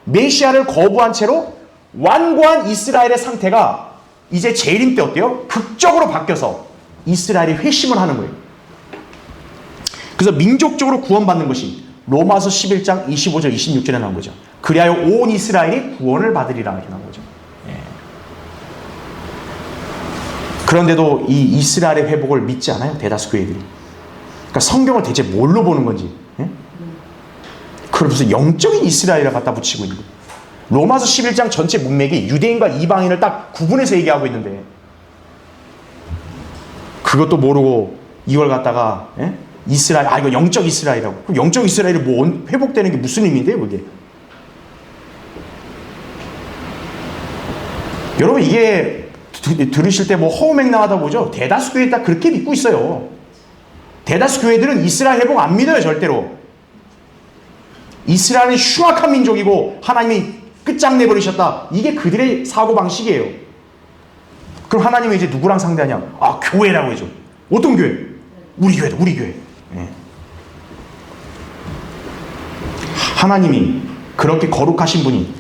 메시아를 거부한 채로 완고한 이스라엘의 상태가 이제 재림 때 어때요? 극적으로 바뀌어서 이스라엘이 회심을 하는 거예요. 그래서 민족적으로 구원받는 것이 로마서 11장 25절 26절에 나온 거죠. 그리하여 온 이스라엘이 구원을 받으리라 이렇게 나온 거죠. 예. 그런데도 이 이스라엘의 회복을 믿지 않아요, 대다수 교회들이. 그러니까 성경을 대체 뭘로 보는 건지. 예? 그걸 무슨 영적인 이스라엘을 갖다 붙이고 있는 거예요. 로마서 11장 전체 문맥이 유대인과 이방인을 딱 구분해서 얘기하고 있는데 그것도 모르고 이걸 갖다가 예? 이스라엘, 이거 영적 이스라엘이라고. 그럼 영적 이스라엘이 뭐 회복되는 게 무슨 의미인데요, 그게? 여러분, 이게 들으실 때 뭐 허우맹랑하다 보죠? 대다수 교회 다 그렇게 믿고 있어요. 대다수 교회들은 이스라엘 회복 안 믿어요, 절대로. 이스라엘은 흉악한 민족이고 하나님이 끝장내버리셨다. 이게 그들의 사고방식이에요. 그럼 하나님은 이제 누구랑 상대하냐? 교회라고 해줘. 어떤 교회? 우리 교회다, 우리 교회. 네. 하나님이 그렇게 거룩하신 분이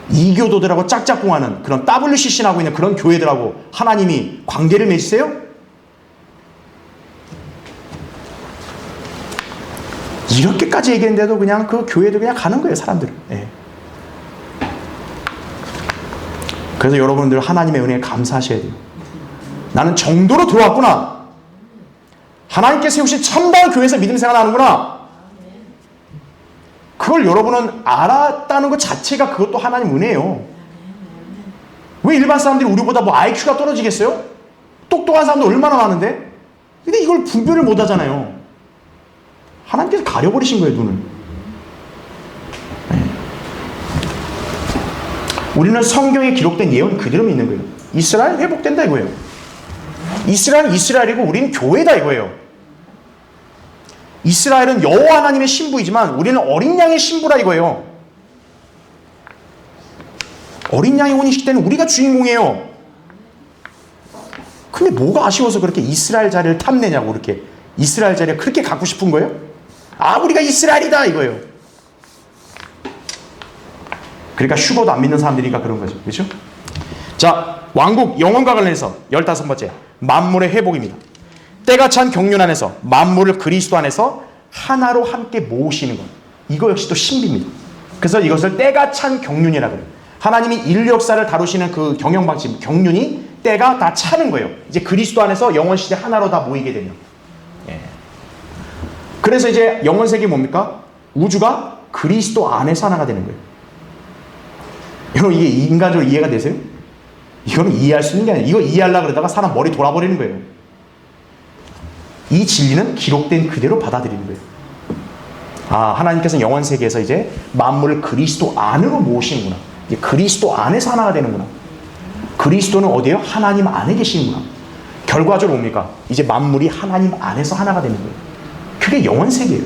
이교도들하고 짝짝꿍하는 그런 WCC하고 있는 그런 교회들하고 하나님이 관계를 맺으세요? 이렇게까지 얘기했는데도 그냥 그 교회도 그냥 가는 거예요, 사람들은. 네. 그래서 여러분들 하나님의 은혜에 감사하셔야 돼요. 나는 정도로 들어왔구나. 하나님께서 세우신 참다운 교회에서 믿음 생활하는구나. 그걸 여러분은 알았다는 것 자체가 그것도 하나님 은혜예요. 왜 일반 사람들이 우리보다 뭐 IQ가 떨어지겠어요? 똑똑한 사람도 얼마나 많은데? 근데 이걸 분별을 못 하잖아요. 하나님께서 가려버리신 거예요, 눈을. 네. 우리는 성경에 기록된 예언 그대로 믿는 거예요. 이스라엘 회복된다 이거예요. 이스라엘은 이스라엘이고 우리는 교회다 이거예요. 이스라엘은 여호와 하나님의 신부이지만 우리는 어린 양의 신부라 이거예요. 어린 양의 혼인식 때는 우리가 주인공이에요. 근데 뭐가 아쉬워서 그렇게 이스라엘 자리를 탐내냐고, 그렇게 이스라엘 자리를 그렇게 갖고 싶은 거예요? 우리가 이스라엘이다 이거예요. 그러니까 슈거도 안 믿는 사람들이니까 그런 거죠. 그렇죠? 자, 왕국 영원과 관련해서 15번째 만물의 회복입니다. 때가 찬 경륜 안에서 만물을 그리스도 안에서 하나로 함께 모으시는 것. 이거 역시 또 신비입니다. 그래서 이것을 때가 찬 경륜이라고 해요. 하나님이 인류 역사를 다루시는 그 경영 방식, 경륜이 때가 다 차는 거예요. 이제 그리스도 안에서 영원 시대 하나로 다 모이게 되면. 예. 그래서 이제 영원 세계 뭡니까? 우주가 그리스도 안에서 하나가 되는 거예요. 여러분, 이게 인간적으로 이해가 되세요? 이거는 이해할 수 있는 게 아니에요. 이거 이해하려고 그러다가 사람 머리 돌아버리는 거예요. 이 진리는 기록된 그대로 받아들이는 거예요. 하나님께서는 영원 세계에서 이제 만물을 그리스도 안으로 모으시는구나. 이제 그리스도 안에서 하나가 되는구나. 그리스도는 어디에요? 하나님 안에 계시는구나. 결과적으로 뭡니까? 이제 만물이 하나님 안에서 하나가 되는 거예요. 그게 영원 세계예요.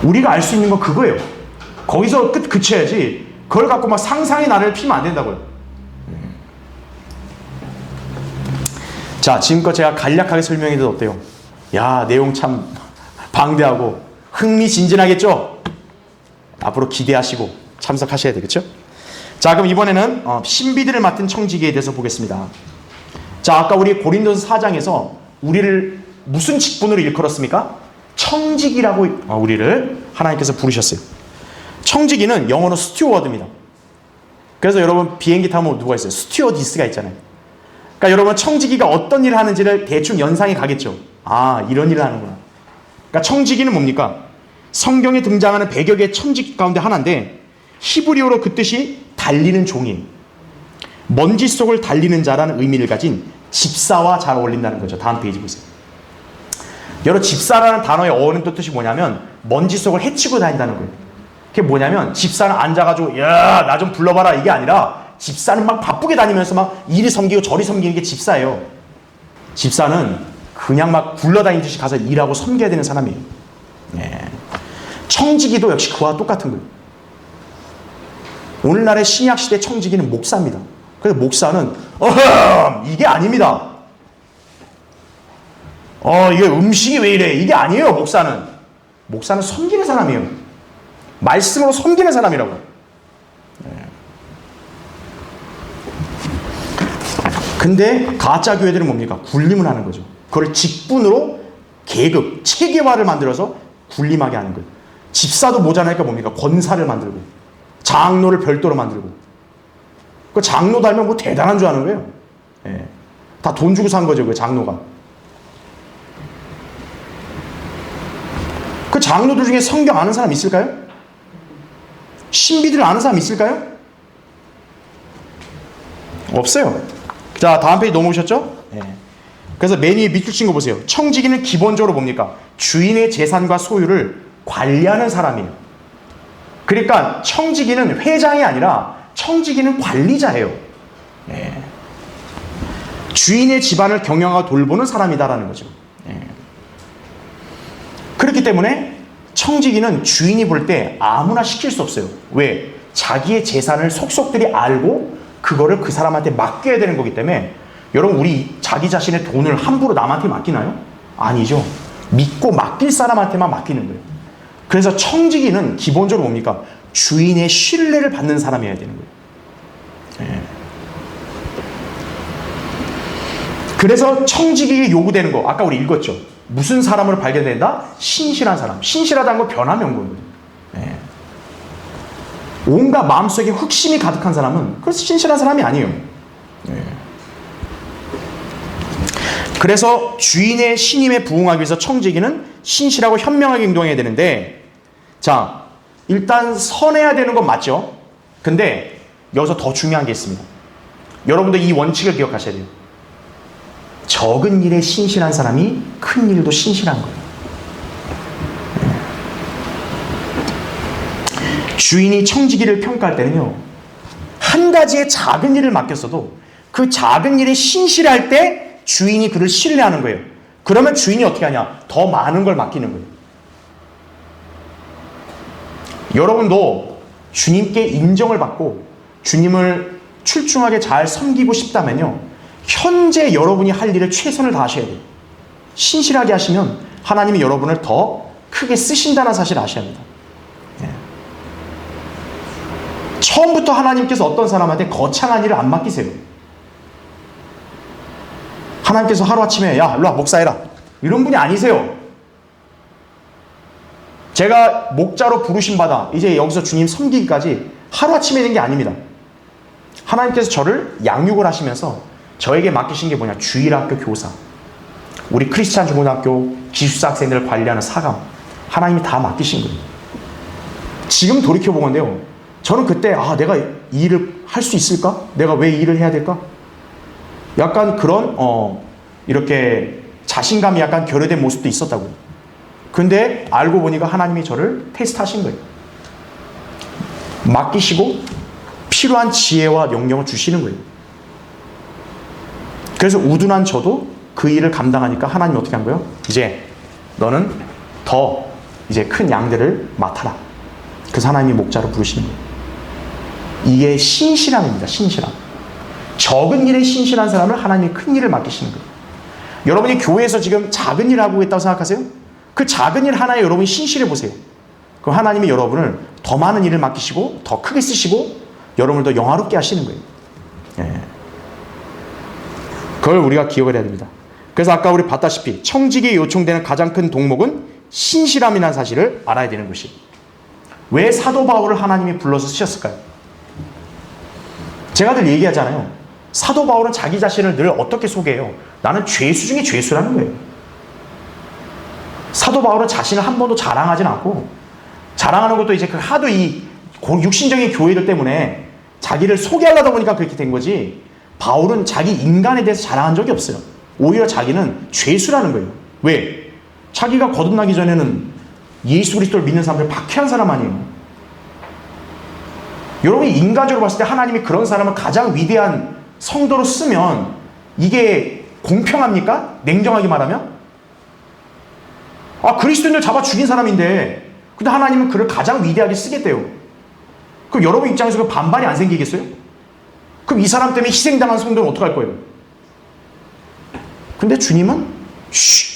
우리가 알 수 있는 건 그거예요. 거기서 그쳐야지. 그걸 갖고 막 상상의 나래를 피면 안 된다고요. 자, 지금껏 제가 간략하게 설명해도 어때요? 야, 내용 참 방대하고 흥미진진하겠죠? 앞으로 기대하시고 참석하셔야 되겠죠? 자, 그럼 이번에는 신비들을 맡은 청지기에 대해서 보겠습니다. 자, 아까 우리 고린도서 4장에서 우리를 무슨 직분으로 일컬었습니까? 청지기라고 우리를 하나님께서 부르셨어요. 청지기는 영어로 스튜어드입니다. 그래서 여러분 비행기 타면 누가 있어요? 스튜어디스가 있잖아요. 그러니까 여러분 청지기가 어떤 일을 하는지를 대충 연상이 가겠죠. 아, 이런 일을 하는구나. 그러니까 청지기는 뭡니까? 성경에 등장하는 100여 개의 청지기 가운데 하나인데 히브리어로 그 뜻이 달리는 종이에요. 먼지 속을 달리는 자라는 의미를 가진 집사와 잘 어울린다는 거죠. 다음 페이지 보세요. 여러분 집사라는 단어의 어원은 또 뜻이 뭐냐면 먼지 속을 헤치고 다닌다는 거예요. 그게 뭐냐면 집사는 앉아가지고 야, 나 좀 불러봐라 이게 아니라 집사는 막 바쁘게 다니면서 막 이리 섬기고 저리 섬기는 게 집사예요. 집사는 그냥 막 굴러다니듯이 가서 일하고 섬겨야 되는 사람이에요. 네. 청지기도 역시 그와 똑같은 거예요. 오늘날의 신약시대 청지기는 목사입니다. 그래서 목사는 이게 아닙니다. 이게 음식이 왜 이래? 이게 아니에요. 목사는 섬기는 사람이에요. 말씀으로 섬기는 사람이라고. 네. 근데 가짜 교회들은 뭡니까? 굴림을 하는 거죠. 그걸 직분으로 계급, 체계화를 만들어서 굴림하게 하는 거예요. 집사도 모자라니까 뭡니까? 권사를 만들고 장로를 별도로 만들고 그 장로 달면 뭐 대단한 줄 아는 거예요. 예. 다 돈 주고 산 거죠. 그 장로가. 그 장로들 중에 성경 아는 사람 있을까요? 신비들 아는 사람 있을까요? 없어요. 자, 다음 페이지 넘어오셨죠? 예. 그래서 맨 위에 밑줄 친 거 보세요. 청지기는 기본적으로 뭡니까? 주인의 재산과 소유를 관리하는 사람이에요. 그러니까 청지기는 회장이 아니라 청지기는 관리자예요. 예. 주인의 집안을 경영하고 돌보는 사람이다라는 거죠. 예. 그렇기 때문에 청지기는 주인이 볼 때 아무나 시킬 수 없어요. 왜? 자기의 재산을 속속들이 알고 그거를 그 사람한테 맡겨야 되는 거기 때문에 여러분 우리 자기 자신의 돈을 함부로 남한테 맡기나요? 아니죠. 믿고 맡길 사람한테만 맡기는 거예요. 그래서 청지기는 기본적으로 뭡니까? 주인의 신뢰를 받는 사람이어야 되는 거예요. 예. 그래서 청지기에 요구되는 거 아까 우리 읽었죠. 무슨 사람으로 발견된다? 신실한 사람. 신실하다는 건 변화명 거예요. 예. 온갖 마음속에 흑심이 가득한 사람은 그래서 신실한 사람이 아니에요. 예. 그래서 주인의 신임에 부응하기 위해서 청지기는 신실하고 현명하게 행동해야 되는데 자, 일단 선해야 되는 건 맞죠? 근데 여기서 더 중요한 게 있습니다. 여러분들 이 원칙을 기억하셔야 돼요. 적은 일에 신실한 사람이 큰 일도 신실한 거예요. 주인이 청지기를 평가할 때는요, 한 가지의 작은 일을 맡겼어도 그 작은 일에 신실할 때 주인이 그를 신뢰하는 거예요. 그러면 주인이 어떻게 하냐? 더 많은 걸 맡기는 거예요. 여러분도 주님께 인정을 받고 주님을 출중하게 잘 섬기고 싶다면요, 현재 여러분이 할 일을 최선을 다하셔야 돼요. 신실하게 하시면 하나님이 여러분을 더 크게 쓰신다는 사실을 아셔야 합니다. 네. 처음부터 하나님께서 어떤 사람한테 거창한 일을 안 맡기세요. 하나님께서 하루아침에 야, 일로 와, 목사해라, 이런 분이 아니세요. 제가 목자로 부르심받아 이제 여기서 주님 섬기기까지 하루아침에 된 게 아닙니다. 하나님께서 저를 양육을 하시면서 저에게 맡기신 게 뭐냐? 주일학교 교사, 우리 크리스찬 중고등학교 기숙사 학생들을 관리하는 사감, 하나님이 다 맡기신 거예요. 지금 돌이켜보건데요, 저는 그때 내가 이 일을 할 수 있을까? 내가 왜 이 일을 해야 될까? 약간 그런 이렇게 자신감이 약간 결여된 모습도 있었다고요. 근데 알고 보니까 하나님이 저를 테스트하신 거예요. 맡기시고 필요한 지혜와 영역을 주시는 거예요. 그래서 우둔한 저도 그 일을 감당하니까 하나님이 어떻게 한 거예요? 이제 너는 더 이제 큰 양들을 맡아라. 그래서 하나님이 목자로 부르시는 거예요. 이게 신실함입니다. 신실함. 적은 일에 신실한 사람을 하나님이 큰 일을 맡기시는 거예요. 여러분이 교회에서 지금 작은 일을 하고 있다고 생각하세요? 그 작은 일 하나에 여러분이 신실해 보세요. 그럼 하나님이 여러분을 더 많은 일을 맡기시고 더 크게 쓰시고 여러분을 더 영화롭게 하시는 거예요. 예. 그걸 우리가 기억을 해야 됩니다. 그래서 아까 우리 봤다시피 청지기에 요청되는 가장 큰 동목은 신실함이라는 사실을 알아야 되는 것이. 왜 사도 바울을 하나님이 불러서 쓰셨을까요? 제가 늘 얘기하잖아요. 사도 바울은 자기 자신을 늘 어떻게 소개해요? 나는 죄수 중에 죄수라는 거예요. 사도 바울은 자신을 한 번도 자랑하진 않고, 자랑하는 것도 이제 그 하도 이 육신적인 교회들 때문에 자기를 소개하려다 보니까 그렇게 된 거지, 바울은 자기 인간에 대해서 자랑한 적이 없어요. 오히려 자기는 죄수라는 거예요. 왜? 자기가 거듭나기 전에는 예수 그리스도를 믿는 사람들 박해한 사람 아니에요. 여러분이 인간적으로 봤을 때 하나님이 그런 사람을 가장 위대한 성도로 쓰면 이게 공평합니까? 냉정하게 말하면? 그리스도인을 잡아 죽인 사람인데 근데 하나님은 그를 가장 위대하게 쓰겠대요. 그럼 여러분 입장에서 그 반발이 안 생기겠어요? 그럼 이 사람 때문에 희생당한 성도는 어떡할 거예요? 근데 주님은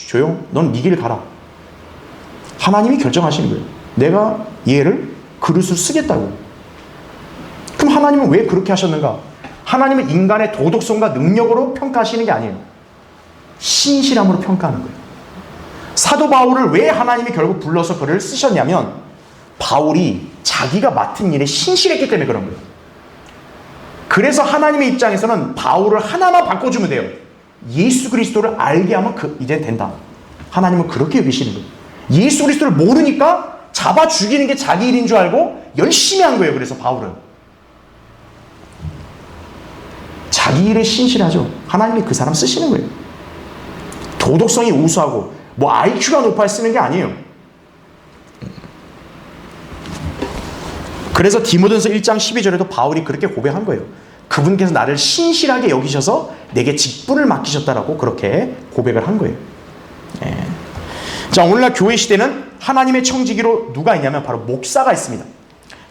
조용, 넌 네 길 가라. 하나님이 결정하시는 거예요. 내가 얘를 그릇을 쓰겠다고. 그럼 하나님은 왜 그렇게 하셨는가? 하나님은 인간의 도덕성과 능력으로 평가하시는 게 아니에요. 신실함으로 평가하는 거예요. 사도 바울을 왜 하나님이 결국 불러서 그를 쓰셨냐면 바울이 자기가 맡은 일에 신실했기 때문에 그런 거예요. 그래서 하나님의 입장에서는 바울을 하나만 바꿔주면 돼요. 예수 그리스도를 알게 하면 이제 된다. 하나님은 그렇게 여기시는 거예요. 예수 그리스도를 모르니까 잡아 죽이는 게 자기 일인 줄 알고 열심히 한 거예요. 그래서 바울은 자기 일에 신실하죠. 하나님이 그 사람 쓰시는 거예요. 도덕성이 우수하고 뭐 IQ가 높아야 쓰는 게 아니에요. 그래서 디모데전서 1장 12절에도 바울이 그렇게 고백한 거예요. 그분께서 나를 신실하게 여기셔서 내게 직분을 맡기셨다라고 그렇게 고백을 한 거예요. 자, 오늘날 교회 시대는 하나님의 청지기로 누가 있냐면 바로 목사가 있습니다.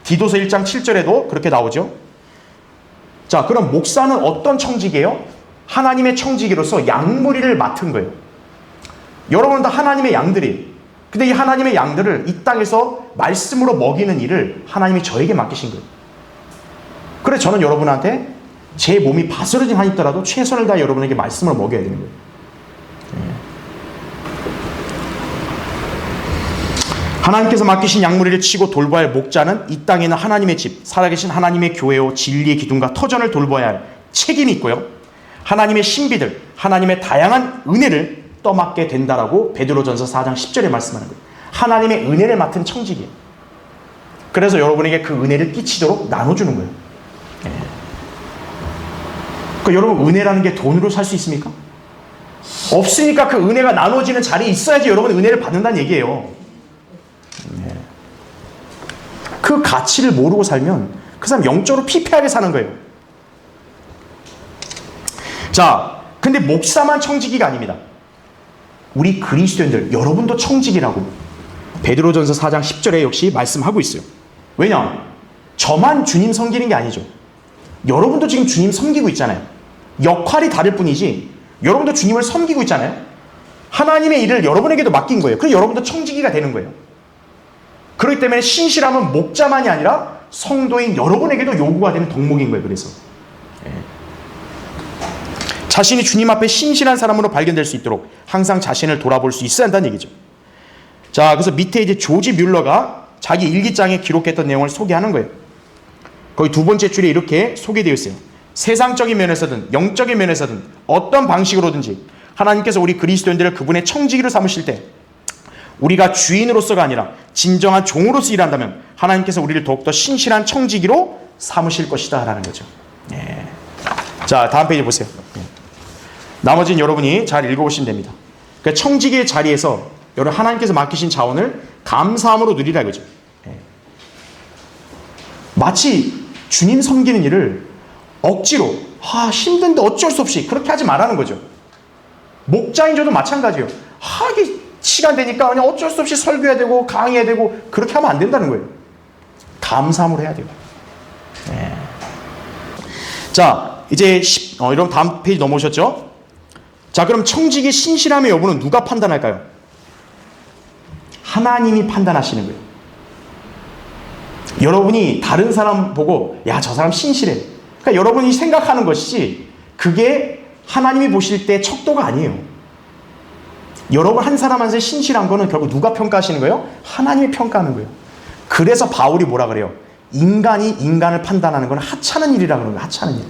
디도서 1장 7절에도 그렇게 나오죠. 자, 그럼 목사는 어떤 청지기예요? 하나님의 청지기로서 양무리를 맡은 거예요. 여러분은 다 하나님의 양들이. 근데 이 하나님의 양들을 이 땅에서 말씀으로 먹이는 일을 하나님이 저에게 맡기신 거예요. 그래서 저는 여러분한테 제 몸이 바스러진 한 있더라도 최선을 다해 여러분에게 말씀을 먹여야 되는 거예요. 하나님께서 맡기신 양무리를 치고 돌봐야 할 목자는 이 땅에 있는 하나님의 집, 살아계신 하나님의 교회요 진리의 기둥과 터전을 돌봐야 할 책임이 있고요. 하나님의 신비들, 하나님의 다양한 은혜를 떠맡게 된다라고 베드로전서 4장 10절에 말씀하는 거예요. 하나님의 은혜를 맡은 청지기예요. 그래서 여러분에게 그 은혜를 끼치도록 나눠주는 거예요. 그러니까 여러분, 은혜라는 게 돈으로 살 수 있습니까? 없으니까 그 은혜가 나눠지는 자리에 있어야지 여러분 은혜를 받는다는 얘기예요. 그 가치를 모르고 살면 그 사람 영적으로 피폐하게 사는 거예요. 자, 근데 목사만 청지기가 아닙니다. 우리 그리스도인들, 여러분도 청지기라고 베드로전서 4장 10절에 역시 말씀하고 있어요. 왜냐? 저만 주님 섬기는 게 아니죠. 여러분도 지금 주님 섬기고 있잖아요. 역할이 다를 뿐이지 여러분도 주님을 섬기고 있잖아요. 하나님의 일을 여러분에게도 맡긴 거예요. 그래서 여러분도 청지기가 되는 거예요. 그렇기 때문에 신실함은 목자만이 아니라 성도인 여러분에게도 요구가 되는 덕목인 거예요. 그래서 자신이 주님 앞에 신실한 사람으로 발견될 수 있도록 항상 자신을 돌아볼 수 있어야 한다는 얘기죠. 자, 그래서 밑에 이제 조지 뮬러가 자기 일기장에 기록했던 내용을 소개하는 거예요. 거기 두 번째 줄에 이렇게 소개되어 있어요. 세상적인 면에서든 영적인 면에서든 어떤 방식으로든지 하나님께서 우리 그리스도인들을 그분의 청지기로 삼으실 때 우리가 주인으로서가 아니라 진정한 종으로서 일한다면 하나님께서 우리를 더욱더 신실한 청지기로 삼으실 것이다 라는 거죠. 자, 다음 페이지 보세요. 나머지는 여러분이 잘 읽어보시면 됩니다. 그러니까 청지기의 자리에서 여러분 하나님께서 맡기신 자원을 감사함으로 누리라 이거죠. 마치 주님 섬기는 일을 억지로 힘든데 어쩔 수 없이 그렇게 하지 말라는 거죠. 목자인 저도 마찬가지예요. 이게 시간 되니까 그냥 어쩔 수 없이 설교해야 되고 강의해야 되고 그렇게 하면 안 된다는 거예요. 감사함으로 해야 돼요. 자, 이제 여러분 다음 페이지 넘어오셨죠? 자, 그럼 청지기 신실함의 여부는 누가 판단할까요? 하나님이 판단하시는 거예요. 여러분이 다른 사람 보고 야, 저 사람 신실해. 그러니까 여러분이 생각하는 것이지 그게 하나님이 보실 때 척도가 아니에요. 여러분 한 사람 한 사람의 신실한 거는 결국 누가 평가하시는 거예요? 하나님이 평가하는 거예요. 그래서 바울이 뭐라 그래요? 인간이 인간을 판단하는 건 하찮은 일이라 그러는 거예요. 하찮은 일.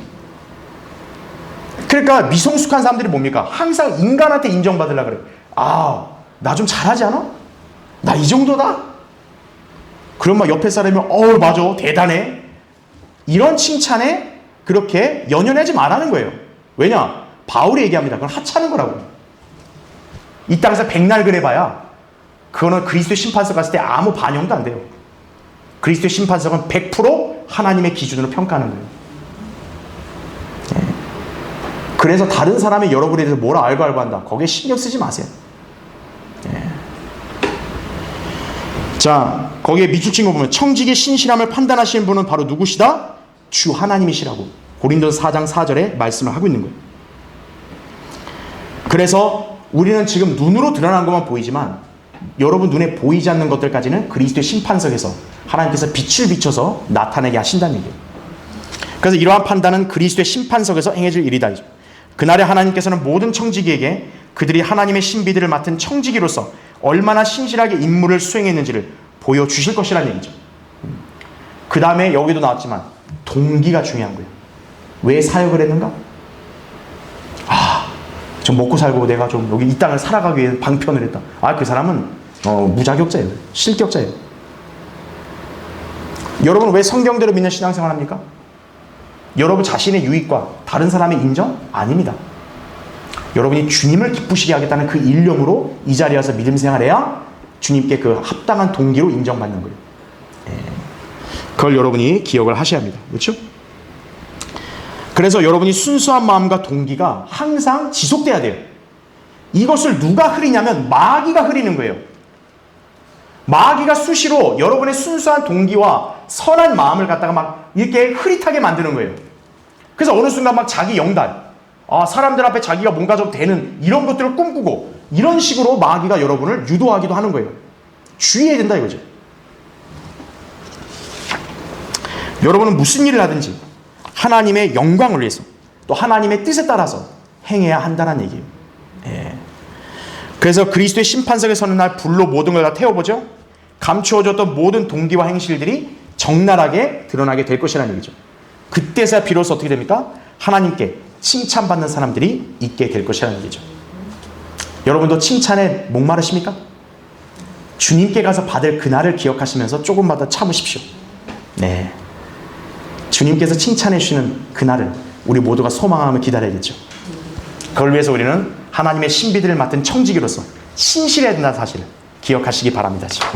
그러니까 미성숙한 사람들이 뭡니까? 항상 인간한테 인정받으려고 그래요. 아, 나 좀 잘하지 않아? 나 이 정도다? 그럼 막 옆에 사람이 맞아, 대단해. 이런 칭찬에 그렇게 연연하지 말라는 거예요. 왜냐? 바울이 얘기합니다. 그건 하찮은 거라고. 이 땅에서 백날 그래봐야 그거는 그리스도의 심판석 갔을 때 아무 반영도 안 돼요. 그리스도의 심판석은 100% 하나님의 기준으로 평가하는 거예요. 그래서 다른 사람이 여러분에 대해서 뭐라 알고 한다. 거기에 신경 쓰지 마세요. 자, 거기에 밑줄 친 거 보면 청직의 신실함을 판단하시는 분은 바로 누구시다? 주 하나님이시라고 고린도서 4장 4절에 말씀을 하고 있는 거예요. 그래서 우리는 지금 눈으로 드러난 것만 보이지만 여러분 눈에 보이지 않는 것들까지는 그리스도의 심판석에서 하나님께서 빛을 비춰서 나타내게 하신다는 얘기예요. 그래서 이러한 판단은 그리스도의 심판석에서 행해질 일이다. 그날에 하나님께서는 모든 청지기에게 그들이 하나님의 신비들을 맡은 청지기로서 얼마나 신실하게 임무를 수행했는지를 보여주실 것이라는 얘기죠. 그 다음에 여기도 나왔지만 동기가 중요한 거예요. 왜 사역을 했는가? 좀 먹고 살고 내가 좀 여기 이 땅을 살아가기 위해 방편을 했다. 그 사람은 무자격자예요. 실격자예요. 여러분 왜 성경대로 믿는 신앙생활 합니까? 여러분 자신의 유익과 다른 사람의 인정? 아닙니다. 여러분이 주님을 기쁘시게 하겠다는 그 일념으로 이 자리에 와서 믿음 생활해야 주님께 그 합당한 동기로 인정받는 거예요. 그걸 여러분이 기억을 하셔야 합니다. 그렇죠? 그래서 여러분이 순수한 마음과 동기가 항상 지속돼야 돼요. 이것을 누가 흐리냐면 마귀가 흐리는 거예요. 마귀가 수시로 여러분의 순수한 동기와 선한 마음을 갖다가 막 이렇게 흐릿하게 만드는 거예요. 그래서 어느 순간 막 자기 영달, 사람들 앞에 자기가 뭔가 좀 되는 이런 것들을 꿈꾸고 이런 식으로 마귀가 여러분을 유도하기도 하는 거예요. 주의해야 된다 이거죠. 여러분은 무슨 일을 하든지 하나님의 영광을 위해서 또 하나님의 뜻에 따라서 행해야 한다는 얘기예요. 그래서 그리스도의 심판석에 서는 날 불로 모든 걸 다 태워보죠. 감추어졌던 모든 동기와 행실들이 적나라하게 드러나게 될 것이라는 얘기죠. 그때서야 비로소 어떻게 됩니까? 하나님께 칭찬받는 사람들이 있게 될 것이라는 얘기죠. 여러분도 칭찬에 목마르십니까? 주님께 가서 받을 그날을 기억하시면서 조금만 더 참으십시오. 네. 주님께서 칭찬해 주시는 그날을 우리 모두가 소망하며 기다려야겠죠. 그걸 위해서 우리는 하나님의 신비들을 맡은 청지기로서 신실해야 된다는 사실을 기억하시기 바랍니다. 지금.